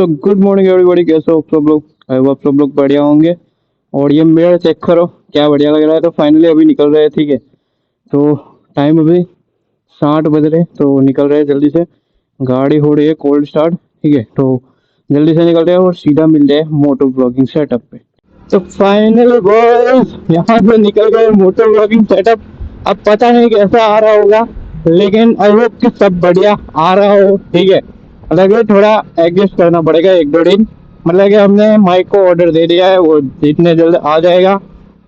So good morning everybody, कैसे हो आप सब लोग? आई होप आप सब लोग बढ़िया होंगे। और ये मेरा चेक करो क्या बढ़िया लग रहा है। तो फाइनली अभी निकल रहे हैं, ठीक है। तो टाइम अभी 7 बज रहे, तो निकल रहे हैं जल्दी से। गाड़ी हो रही है कोल्ड स्टार्ट, ठीक है। तो जल्दी से निकल रहे हैं और सीधा मिल रहे हैं मोटो ब्लॉगिंग सेटअप पे। तो फाइनली बॉयज यहाँ पे निकल गए मोटो ब्लॉगिंग सेटअप। अब पता नहीं कैसा आ रहा होगा, लेकिन आई होप कि सब बढ़िया आ रहा हो, ठीक है। मतलब कि थोड़ा एडजस्ट करना पड़ेगा 1-2 दिन। मतलब कि हमने माइक को ऑर्डर दे दिया है, वो जितने जल्द आ जाएगा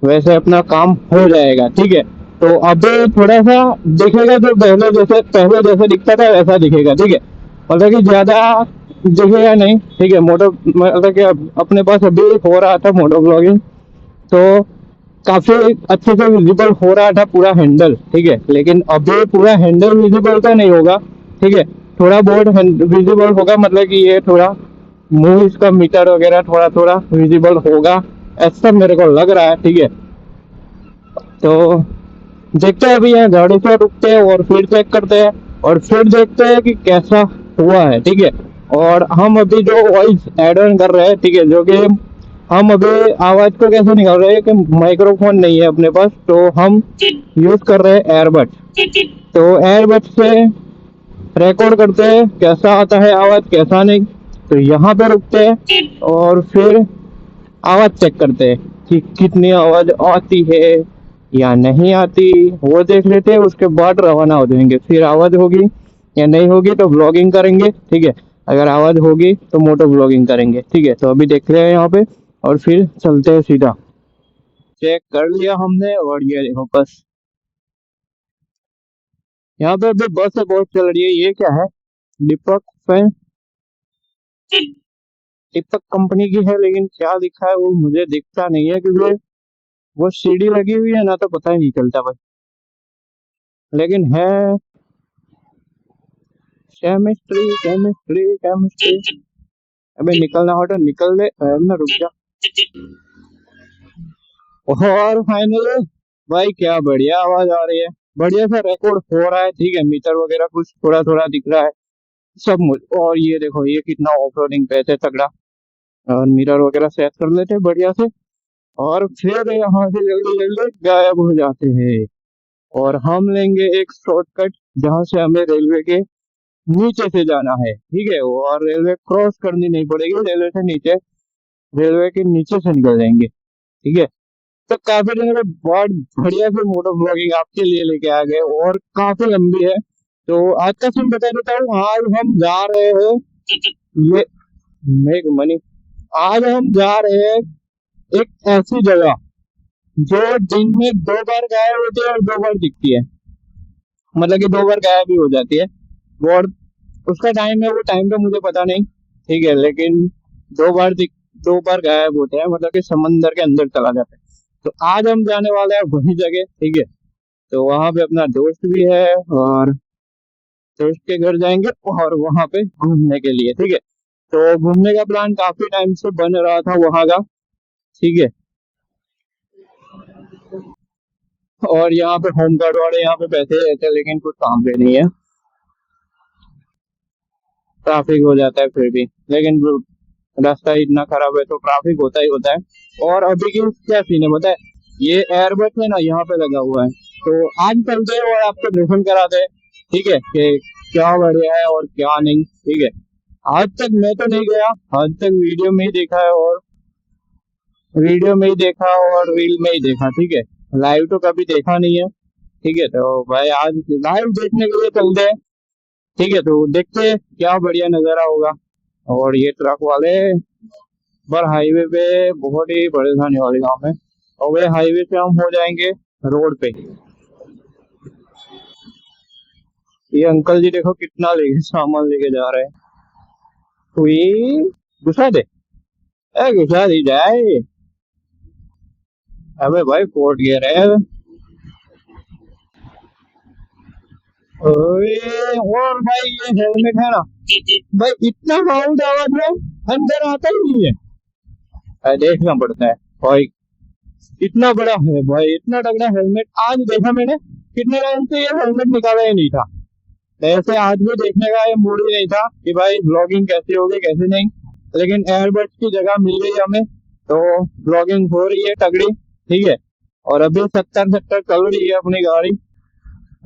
वैसे अपना काम हो जाएगा, ठीक है। तो अभी थोड़ा सा दिखेगा, जो पहले जैसे दिखता था वैसा दिखेगा, ठीक है। मतलब कि ज्यादा दिखेगा नहीं, ठीक है। मोटो मतलब कि अपने पास अभी हो रहा था मोटो ब्लॉगिंग, तो काफी अच्छे से विजिबल हो रहा था पूरा हैंडल, ठीक है। लेकिन अभी पूरा हैंडल विजिबल तो नहीं होगा, ठीक है। थोड़ा बहुत विजिबल होगा, मतलब कि ये थोड़ा मूवीज का मीटर वगैरह थोड़ा थोड़ा विजिबल होगा, ऐसा मेरे को लग रहा है, ठीक है। तो देखते हैं, अभी यहाँ गाड़ी से रुकते हैं और फिर चेक करते हैं और फिर देखते हैं कि कैसा हुआ है, ठीक है। और हम अभी जो वॉइस एड ऑन कर रहे हैं, ठीक है, जो कि हम अभी आवाज को कैसे निकाल रहे हैं कि माइक्रोफोन नहीं है अपने पास, तो हम यूज कर रहे हैं एयरबड। तो एयरबड से रिकॉर्ड करते हैं कैसा आता है आवाज, कैसा नहीं। तो यहाँ पे रुकते हैं और फिर आवाज चेक करते हैं कि कितनी आवाज आती है या नहीं आती, वो देख लेते हैं। उसके बाद रवाना हो जाएंगे, फिर आवाज होगी या नहीं होगी तो ब्लॉगिंग करेंगे, ठीक है। अगर आवाज होगी तो मोटो ब्लॉगिंग करेंगे, ठीक है। तो अभी देख रहे हैं यहाँ पे और फिर चलते हैं सीधा। चेक कर लिया हमने और ये देखो बस यहाँ पे अभी बस है, बहुत चल रही है। ये क्या है? दीपक फैन, दीपक कंपनी की है, लेकिन क्या लिखा है वो मुझे दिखता नहीं है, क्योंकि वो सीढ़ी लगी हुई है ना, तो पता ही नहीं चलता भाई। लेकिन है केमिस्ट्री केमिस्ट्री केमिस्ट्री। अबे निकलना हो तो निकल दे, ना रुक जा। और फाइनली भाई क्या बढ़िया आवाज आ रही है, बढ़िया सा रिकॉर्ड हो रहा है, ठीक है। मीटर वगैरह कुछ थोड़ा थोड़ा दिख रहा है सब और ये देखो ये कितना ऑफ रोडिंग पे है तगड़ा। और मिरर वगैरह सेट कर लेते हैं बढ़िया से और फिर यहाँ से जल्दी जल्दी गायब हो जाते हैं। और हम लेंगे एक शॉर्टकट जहाँ से हमें रेलवे के नीचे से जाना है, ठीक है। और रेलवे क्रॉस करनी नहीं पड़ेगी, रेलवे से नीचे, रेलवे के नीचे से निकल जाएंगे, ठीक है। तो काफी दिनों के बाद बढ़िया से मोटो ब्लॉगिंग आपके लिए लेके आ गए और काफी लंबी है। तो आज का सीन बता देता हूँ। आज हम जा रहे हैं, ये मेक मनी, आज हम जा रहे हैं एक ऐसी जगह जो दिन में 2 बार गायब होती है और 2 बार दिखती है। मतलब कि 2 बार गायब भी हो जाती है। और उसका टाइम है, वो टाइम का मुझे पता नहीं, ठीक है। लेकिन 2 बार गायब होते हैं, मतलब कि समंदर के अंदर चला जाता है। तो आज हम जाने वाले हैं वही जगह, ठीक है। तो वहां पे अपना दोस्त भी है और दोस्त के घर जाएंगे और वहां पे घूमने के लिए, ठीक है। तो घूमने का प्लान काफी टाइम से बन रहा था वहां का, ठीक है। और यहाँ पे होम गार्ड वाले यहाँ पे बैठे रहते हैं, लेकिन कुछ काम पे नहीं है, ट्रैफिक हो जाता है फिर भी। लेकिन रास्ता इतना खराब है तो ट्रैफिक होता ही होता है। और अभी की क्या सीन है पता है? ये एयरबड है ना यहाँ पे लगा हुआ है। तो आज चलते हैं और आपको दर्शन कराते हैं, ठीक है, कि क्या बढ़िया है और क्या नहीं, ठीक है। आज तक मैं तो नहीं गया, आज तक वीडियो में ही देखा है और रील में ही देखा, ठीक है। लाइव तो कभी देखा नहीं है, ठीक है। तो भाई आज लाइव देखने के लिए चलते हैं, ठीक है। तो देखते हैं क्या बढ़िया नजारा होगा। और ये ट्रक वाले पर हाईवे पे बहुत ही परेशानी वाली काम है। और वे हाईवे से हम हो जाएंगे रोड पे। ये अंकल जी देखो कितना लेके सामान लेके जा रहे हैं। हुई घुसा दे, घुसा दी जाए। अबे भाई फोर्ट गियर है। ओए, और भाई ये हेलमेट है ना भाई, इतना साउंड आवाज में अंदर आता ही नहीं है, देखना पड़ता है भाई। इतना बड़ा है भाई, इतना तगड़ा हेलमेट आज देखा मैंने। कितने टाइम से ये हेलमेट निकाला ही नहीं था। ऐसे आज भी देखने का ये मूड ही नहीं था कि भाई ब्लॉगिंग कैसी होगी कैसे नहीं। लेकिन एयरबड्स की जगह मिल गई हमें, तो ब्लॉगिंग हो रही है तगड़ी, ठीक है। और अभी 70-70 चल रही है अपनी गाड़ी।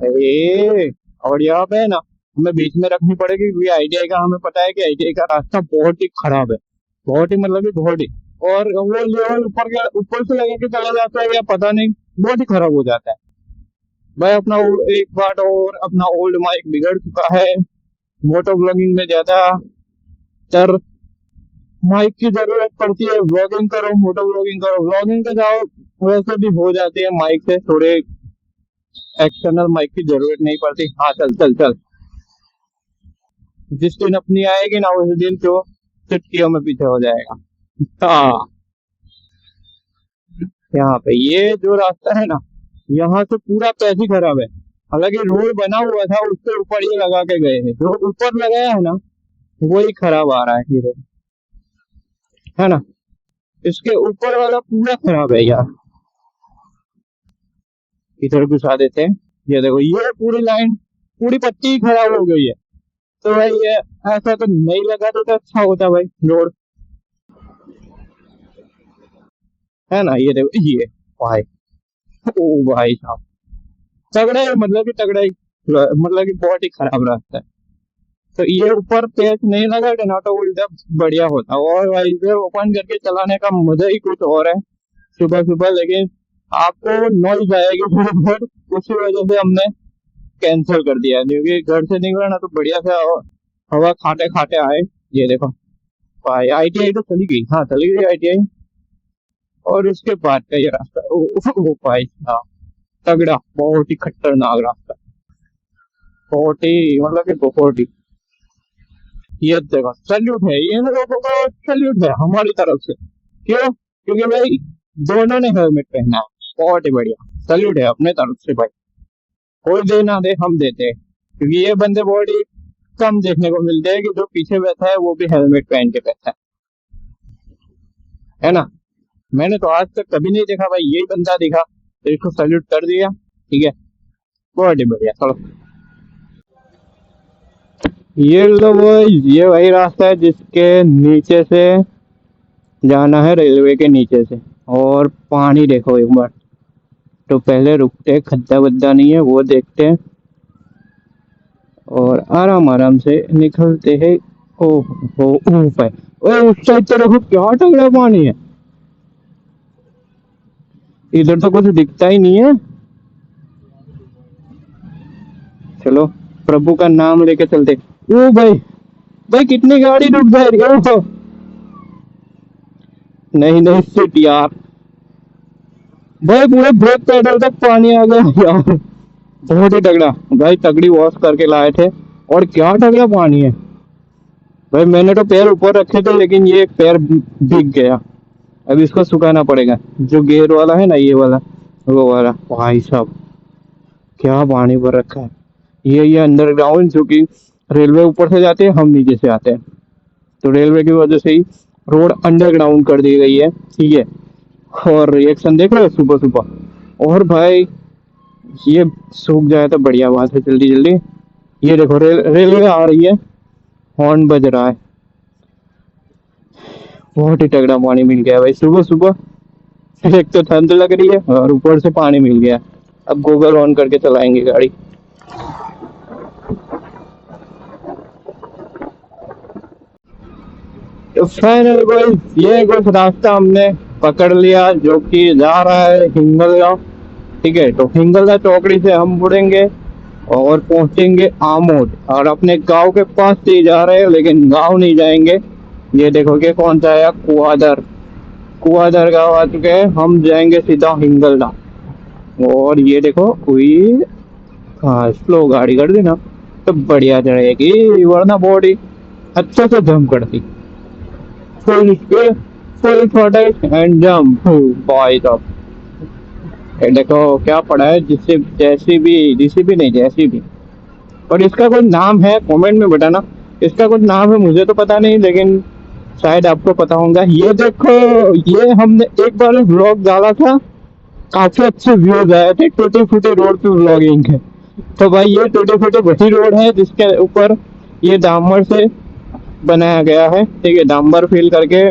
ए, और यहाँ पे है ना, हमें बीच में रखनी पड़ेगी, क्योंकि आईटीआई का हमें पता है कि आईटीआई का रास्ता बहुत ही खराब है, बहुत ही मतलब कि बहुत ही। और वो लेवल ऊपर से लगा के चला जाता है या पता नहीं, बहुत ही खराब हो जाता है भाई अपना। एक बार और अपना ओल्ड माइक बिगड़ चुका है। मोटो ब्लॉगिंग में ज्यादा तर माइक की जरूरत पड़ती है, व्लॉगिंग करो मोटो ब्लॉगिंग करो, व्लॉगिंग का जाओ वैसे भी हो जाती है माइक से, थोड़े एक्सटर्नल माइक की जरूरत नहीं पड़ती। हाँ चल चल चल, जिस दिन अपनी आएगी ना उस दिन तो चुटकियों में पीछे हो जाएगा। हाँ, यहाँ पे ये जो रास्ता है ना, यहाँ से पूरा पैच ही खराब है। हालांकि रोड बना हुआ था उसके ऊपर ये लगा के गए हैं, जो ऊपर लगाया है ना वही खराब आ रहा है ये रोड, है ना। इसके ऊपर वाला पूरा खराब है यार। इधर घुसा देते हैं। ये देखो ये पूरी लाइन, पूरी पट्टी ही खराब हो गई है। तो भाई ये ऐसा तो नहीं लगा तो अच्छा होता भाई रोड, है ना। ये देखो ये भाई, ओ भाई साहब, तगड़ा है मतलब कि तगड़ा ही, मतलब कि बहुत ही खराब रास्ता है। तो ये ऊपर पेच नहीं लगा के ना तो उल्टा बढ़िया होता। और भाई इसे ओपन करके चलाने का मजा ही कुछ और है सुबह सुबह, लेकिन आपको नॉइज आएगी थोड़ी बहुत, उसी वजह से हमने कैंसिल कर दिया, क्योंकि घर से निकला ना तो बढ़िया से हवा खाते खाते आए। ये देखो भाई आईटीआई तो चली गई, हाँ चली गई आईटीआई। और उसके बाद का ये रास्ता, ओ भाई साहब, तगड़ा, बहुत ही खतरनाक रास्ता, बहुत ही मतलब कि बहुत ही। ये देखो सल्यूट है, ये लोगों को सल्यूट है हमारी तरफ से। क्यों? क्योंकि भाई दोनों ने हेलमेट पहना है, बहुत ही बढ़िया, सल्यूट है अपने तरफ से भाई। कोई दे ना दे हम देते हैं, क्योंकि ये बंदे बहुत ही कम देखने को मिलते हैं कि जो पीछे बैठा है वो भी हेलमेट पहन के बैठा है ना। मैंने तो आज तक कभी नहीं देखा भाई, यही बंदा दिखा तो इसको सल्यूट कर दिया, ठीक है। बहुत ही बढ़िया, चलो। ये लो वो, ये वही रास्ता है जिसके नीचे से जाना है, रेलवे के नीचे से। और पानी देखो एक बार, तो पहले रुकते हैं, खद्दा वद्दा नहीं है वो देखते हैं, और आराम आराम से निकलते हैं। ओह ओ भाई, ओए उस साइड तो देखो क्या तगड़ा पानी है, इधर तो कुछ दिखता ही नहीं है। चलो प्रभु का नाम लेके चलते। ओ भाई, भाई कितनी गाड़ी रुक जा रही है। ओह, नहीं नहीं सिट यार, भाई पूरे ब्रेक पेडल तक पानी आ गया यार। बहुत ही तगड़ा भाई, तगड़ी वॉश करके लाए थे, और क्या तगड़ा पानी है भाई। मैंने तो पैर ऊपर रखे थे लेकिन ये पैर भीग गया, अब इसको सुखाना पड़ेगा। जो गेयर वाला है ना, ये वाला, वो वाला, भाई साहब क्या पानी भर रखा है। ये अंडरग्राउंड, जो कि रेलवे ऊपर से जाते हैं, हम नीचे से आते हैं, तो रेलवे की वजह से ही रोड अंडरग्राउंड कर दी गई है, ठीक है। और रिएक्शन देख रहे हो सुबह सुबह। और भाई ये सूख जाए तो बढ़िया बात है, जल्दी जल्दी। ये देखो रेलवे आ रही है, हॉर्न बज रहा है। बहुत ही तगड़ा पानी मिल गया भाई सुबह सुबह। एक तो ठंड लग रही है और ऊपर से पानी मिल गया। अब गूगल ऑन करके चलाएंगे गाड़ी। तो फाइनल भाई ये कुछ रास्ता हमने पकड़ लिया जो कि जा रहा है हिंगलगा, ठीक है। तो हिंगलगा चौकड़ी से हम मुड़ेंगे और पहुंचेंगे आमोद, और अपने गांव के पास से ही जा रहे हैं, लेकिन गांव नहीं जाएंगे। ये देखोगे कौन सा आया, कुआदर, कुआदर गांव आ चुके हैं, हम जाएंगे सीधा हिंगलगा। और ये देखो कोई, हाँ स्लो गाड़ी कर देना तो बढ़िया चढ़ेगी, वरना बॉडी अच्छे से जम करती। Full speed, full throttle and jump boy साहब। ये देखो क्या पड़ा है, जिससे जैसी भी, जिसी भी नहीं जैसी भी, और इसका कुछ नाम है, कमेंट में बताना इसका कुछ नाम है, मुझे तो पता नहीं लेकिन शायद आपको पता होगा। ये देखो, ये हमने एक बार व्लॉग डाला था, काफी अच्छे व्यूज आए थे, टूटे फूटे रोड पे व्लॉगिंग है। तो भाई ये टूटे फूटे वही रोड है जिसके ऊपर ये डामर से बनाया गया है, ठीक है। डांबर फिल करके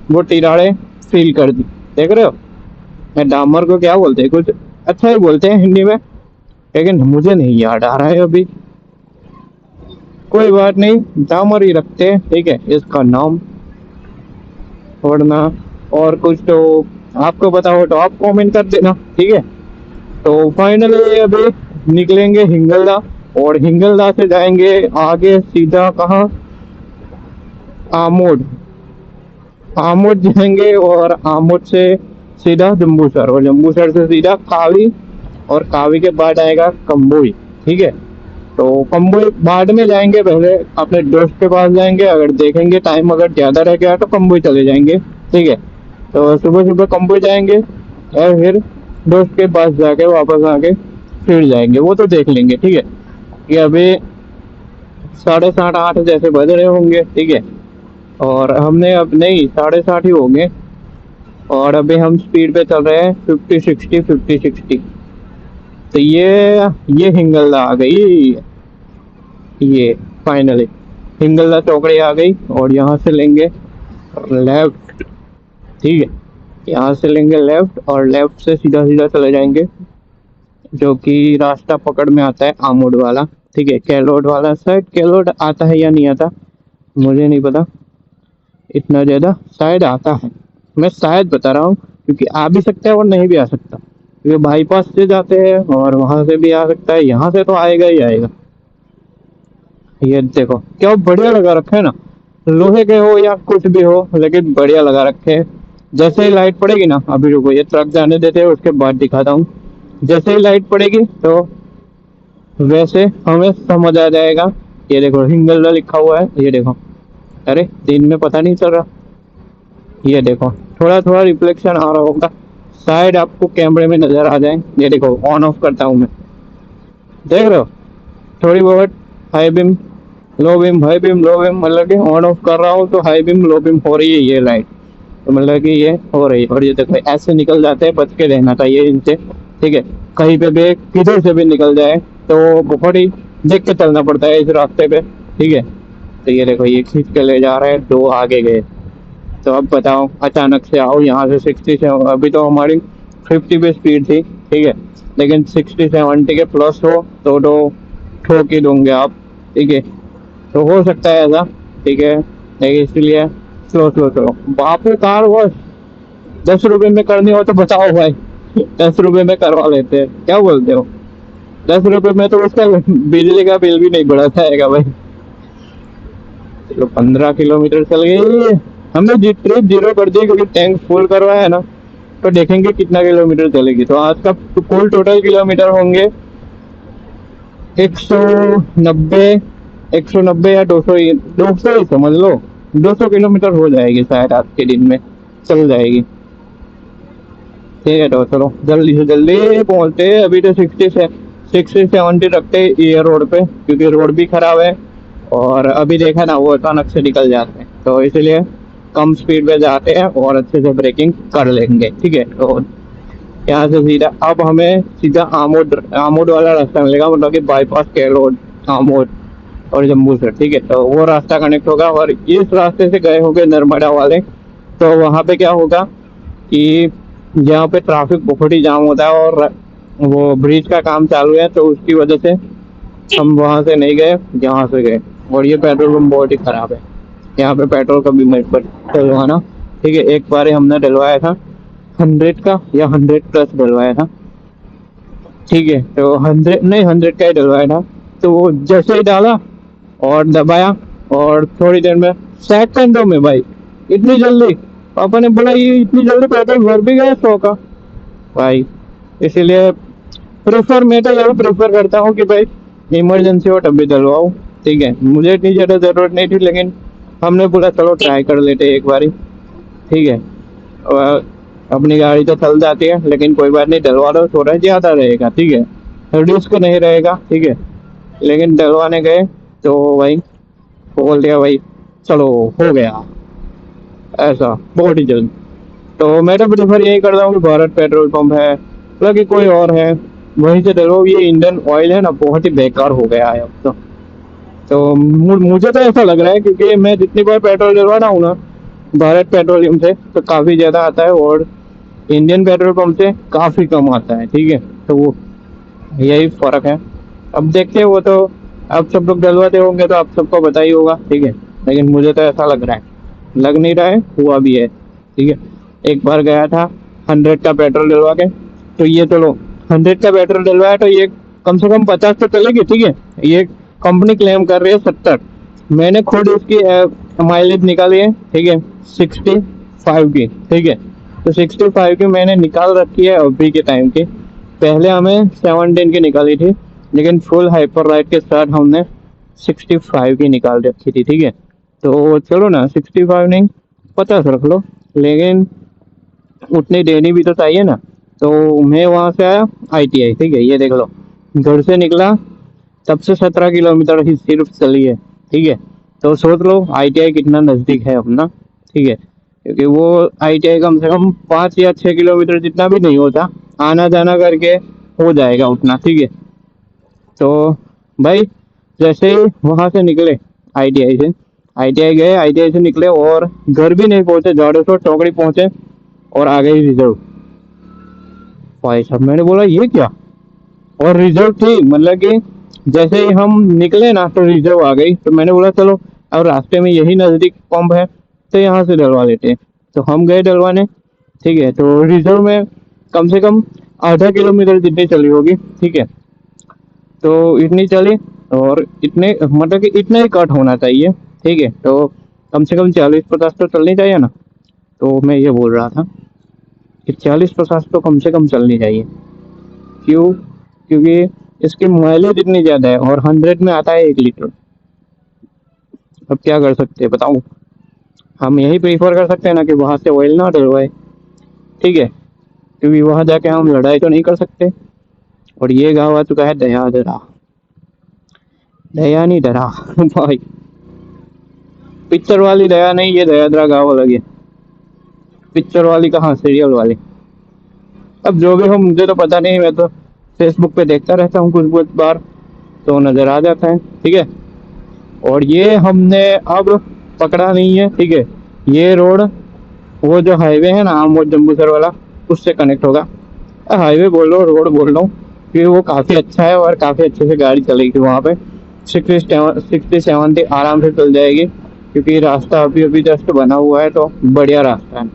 वो टिराड़े फिल कर दी, देख रहे हो। मैं डामर को क्या बोलते हैं, कुछ अच्छा ही बोलते हैं हिंदी में, लेकिन मुझे नहीं याद आ रहा है अभी। कोई बात नहीं, डामर ही रखते हैं, ठीक है इसका नाम। वरना और कुछ तो आपको पता हो तो आप कमेंट कर देना, ठीक है। तो फाइनली अभी निकलेंगे हिंगलदा, और हिंगलदा से जाएंगे आगे सीधा कहाँ, आमोद। आमोद जाएंगे और आमोद से सीधा जम्बूसर, और जम्बूसर से सीधा कावी, और कावी के बाद आएगा कंबोई, ठीक है। तो कंबोई बाद में जाएंगे, पहले अपने दोस्त के पास जाएंगे, अगर देखेंगे टाइम अगर ज्यादा रह गया तो कंबोई चले जाएंगे, ठीक है। तो सुबह सुबह कंबोई जाएंगे और फिर दोस्त के पास जाके वापस आके फिर जाएंगे, वो तो देख लेंगे, ठीक है। ये अभी 7:30 8 जैसे बज रहे होंगे, ठीक है। और हमने अब नहीं 7:30 ही होंगे, और अभी हम स्पीड पे चल रहे हैं 50 60 50 60। तो ये हिंगलदा आ गई, ये फाइनली हिंगलदा चौकड़ी आ गई, और यहाँ से लेंगे लेफ्ट, ठीक है। यहाँ से लेंगे लेफ्ट, और लेफ्ट से सीधा सीधा चले जाएंगे, जो कि रास्ता पकड़ में आता है आमोड वाला, ठीक है। केलोड वाला, शायद केलोड आता है या नहीं आता, मुझे नहीं पता इतना ज़्यादा, शायद आता है। मैं शायद बता रहा हूँ, क्योंकि आ भी सकता है और नहीं भी आ सकता, क्योंकि बाईपास से जाते हैं और वहां से भी आ सकता है, यहाँ से तो आएगा ही आएगा। ये देखो क्या बढ़िया लगा रखा है ना, लोहे के हो या कुछ भी हो, लेकिन बढ़िया लगा रखे हैं। जैसे ही लाइट पड़ेगी ना, अभी रुको ये ट्रक जाने देते हैं, उसके बाद दिखाता हूँ। जैसे ही लाइट पड़ेगी तो वैसे हमें समझ आ जाएगा। ये देखो हिंगलदा लिखा हुआ है, ये देखो। अरे दिन में पता नहीं चल रहा, ये देखो थोड़ा थोड़ा रिफ्लेक्शन आ रहा होगा, शायद आपको कैमरे में नजर आ जाए। ये देखो ऑन ऑफ करता हूँ मैं, देख रहे हो, थोड़ी बहुत high beam low beam, high beam low beam, मतलब कि ऑन ऑफ कर रहा हूँ तो हाई बीम लो बीम हो रही है ये लाइट, तो मतलब कि ये हो रही है। और ये देखो ऐसे निकल जाते हैं, बच के रहना चाहिए इनसे, ठीक है। कहीं पे भी किधर से भी निकल जाए तो बहुत ही देख के चलना पड़ता है इस रास्ते पे, ठीक है। तो ये देखो ये खींच के ले जा रहे हैं, दो आगे गए। तो अब बताओ अचानक से आओ यहाँ से 60 से, अभी तो हमारी 50 पे स्पीड थी, ठीक है, लेकिन 60 70 के प्लस हो तो ठोक ही दोगे आप, ठीक है। तो हो सकता है ऐसा, ठीक है, लेकिन इसलिए स्लो स्लो चलो। बापू कार वॉश 10 रुपए में करनी हो तो बताओ भाई, 10 रुपए में करवा लेते हैं, क्या बोलते हो। 10 रुपए में तो उसका बिजली का बिल भी नहीं बढ़ा जाएगा भाई। चलो 15 किलोमीटर चल गए, हमने ट्रिप जीरो कर दी, क्योंकि टैंक फुल करवाया है ना। तो देखेंगे कितना किलोमीटर चलेगी। तो आज का कुल टोटल किलोमीटर होंगे 190, 190 या 200, 200 ही समझ लो, 200 किलोमीटर हो जाएगी शायद आज के दिन में, चल जाएगी, ठीक है। तो चलो जल्दी से जल्दी पहुंचते हैं, अभी तो 60 से 70 रखते हैं ये रोड पे, क्योंकि रोड भी खराब है, और अभी देखा ना वो अचानक से निकल जाते हैं, तो इसलिए कम स्पीड पे जाते हैं और अच्छे से ब्रेकिंग कर लेंगे, ठीक है। तो यहाँ से सीधा अब हमें सीधा आमोद आमोद वाला रास्ता मिलेगा, मतलब कि बाईपास केलोड आमोद और जम्मू से, ठीक है। तो वो रास्ता कनेक्ट होगा, और इस रास्ते से गए होंगे नर्मदा वाले, तो वहाँ पे क्या होगा कि जहाँ पे ट्रैफिक बहुत ही जाम होता है, और वो ब्रिज का काम चालू है, तो उसकी वजह से हम वहाँ से नहीं गए, यहाँ से गए। और ये पेट्रोल पंप बहुत ही खराब है, यहाँ पे पेट्रोल का भी मत पर डलवाना, ठीक है। एक बार हमने डलवाया था 100 का या 100 प्लस डलवाया था, ठीक है। तो 100 नहीं 100 का ही डलवाया था। तो वो जैसे ही डाला और दबाया, और थोड़ी देर में, सेकंडों में भाई, इतनी जल्दी। पापा ने बोला ये इतनी जल्दी पेट्रोल भर भी गया 100 का भाई। इसीलिए मैं तो ज़्यादा प्रेफर करता हूँ कि भाई इमरजेंसी हो तभी डलवाओ, ठीक है। मुझे इतनी ज़्यादा ज़रूरत नहीं थी, लेकिन हमने बोला चलो ट्राई कर लेते एक बारी, ठीक है। और अपनी गाड़ी तो चल जाती है, लेकिन कोई बात नहीं, डलवा दो, थोड़ा ज़्यादा रहेगा, ठीक है, रिस्क नहीं रहेगा, ठीक है। लेकिन डलवाने गए तो भाई बोल दिया भाई चलो हो गया, ऐसा बहुत ही जल्द। तो मैं तो प्रेफर यही करता हूँ कि भारत पेट्रोल पंप है, मतलब कि कोई और है, वहीं से डलो। ये इंडियन ऑयल है ना, बहुत ही बेकार हो गया है अब तो, तो मुझे तो ऐसा लग रहा है, क्योंकि मैं जितनी बार पेट्रोल डलवा रहा हूँ ना भारत पेट्रोलियम से, तो काफ़ी ज़्यादा आता है और इंडियन पेट्रोल पंप से काफ़ी कम आता है। ठीक है, तो वो यही फ़र्क है। अब देखते हैं, वो तो आप सब लोग डलवाते होंगे तो आप सबको पता ही होगा। ठीक है, लेकिन मुझे तो ऐसा लग रहा है, लग नहीं रहा है, हुआ भी है। ठीक है, एक बार गया था 100 का पेट्रोल डलवा के, तो ये चलो 100 का पेट्रोल डलवाया तो ये कम से कम 50 तो चलेगी। ठीक है, ये कंपनी क्लेम कर रही है 70। मैंने खुद इसकी माइलेज निकाली है। ठीक है, 65 की। ठीक है, तो 65 की मैंने निकाल रखी है अभी के टाइम की। पहले हमें 17 की निकाली थी, लेकिन फुल हाइपर राइड के साथ हमने 65 की निकाल रखी थी। ठीक है, तो चलो ना 65 नहीं 50 रख लो, लेकिन उतनी देनी भी तो चाहिए ना। तो मैं वहां से आया ITI। ठीक है, ये देख लो, घर से निकला तब से 17 किलोमीटर ही सिर्फ चली है। ठीक है, तो सोच लो ITI कितना नज़दीक है अपना। ठीक है, क्योंकि वो ITI कम से कम 5 या 6 किलोमीटर जितना भी नहीं होता, आना जाना करके हो जाएगा उतना। ठीक है, तो भाई जैसे ही वहां से निकले ITI गए, ITI से निकले और घर भी नहीं पहुंचे, झाड़ू से टोकरी पहुंचे और आ गई रिजर्व। भाई साहब, मैंने बोला ये क्या, और रिजर्व थी, मतलब कि जैसे ही हम निकले ना तो रिजर्व आ गई। तो मैंने बोला चलो, और रास्ते में यही नजदीक पंप है तो यहाँ से डलवा लेते हैं। तो हम गए डलवाने। ठीक है, तो रिजर्व में कम से कम आधा किलोमीटर जितनी चली होगी। ठीक है, तो इतनी चली, और इतने मतलब कि इतना ही कट होना चाहिए। ठीक है, तो कम से कम 40-50 तो चलनी चाहिए ना। तो मैं ये बोल रहा था कि 40-50 तो कम से कम चलनी चाहिए। क्यों? क्योंकि इसकी माइलेज इतनी ज़्यादा है और 100 में आता है 1 लीटर। अब क्या कर सकते हैं बताओ, हम यही प्रीफर कर सकते हैं ना कि वहाँ से ऑयल ना डलवाए। ठीक है, क्योंकि वहाँ जाके हम लड़ाई तो नहीं कर सकते। और ये गाँव आ चुका है दया दरा, दया नहीं डरा भाई, पिक्चर वाली दया नहीं, ये दया दरा गाँव अलग है। पिक्चर वाली कहाँ, सीरियल वाली। अब जो भी हो मुझे तो पता नहीं, मैं तो फेसबुक पे देखता रहता हूँ कुछ कुछ बार, तो नज़र आ जाता है। ठीक है, और ये हमने अब पकड़ा नहीं है। ठीक है, ये रोड, वो जो हाईवे है ना आमोद जम्बूसर वाला, उससे कनेक्ट होगा। हाईवे बोल लो, रोड बोल लो, कि वो काफ़ी अच्छा है और काफ़ी अच्छे से गाड़ी चलेगी वहाँ पे। 60-70 आराम से चल जाएगी, क्योंकि रास्ता अभी अभी जस्ट बना हुआ है, तो बढ़िया रास्ता है।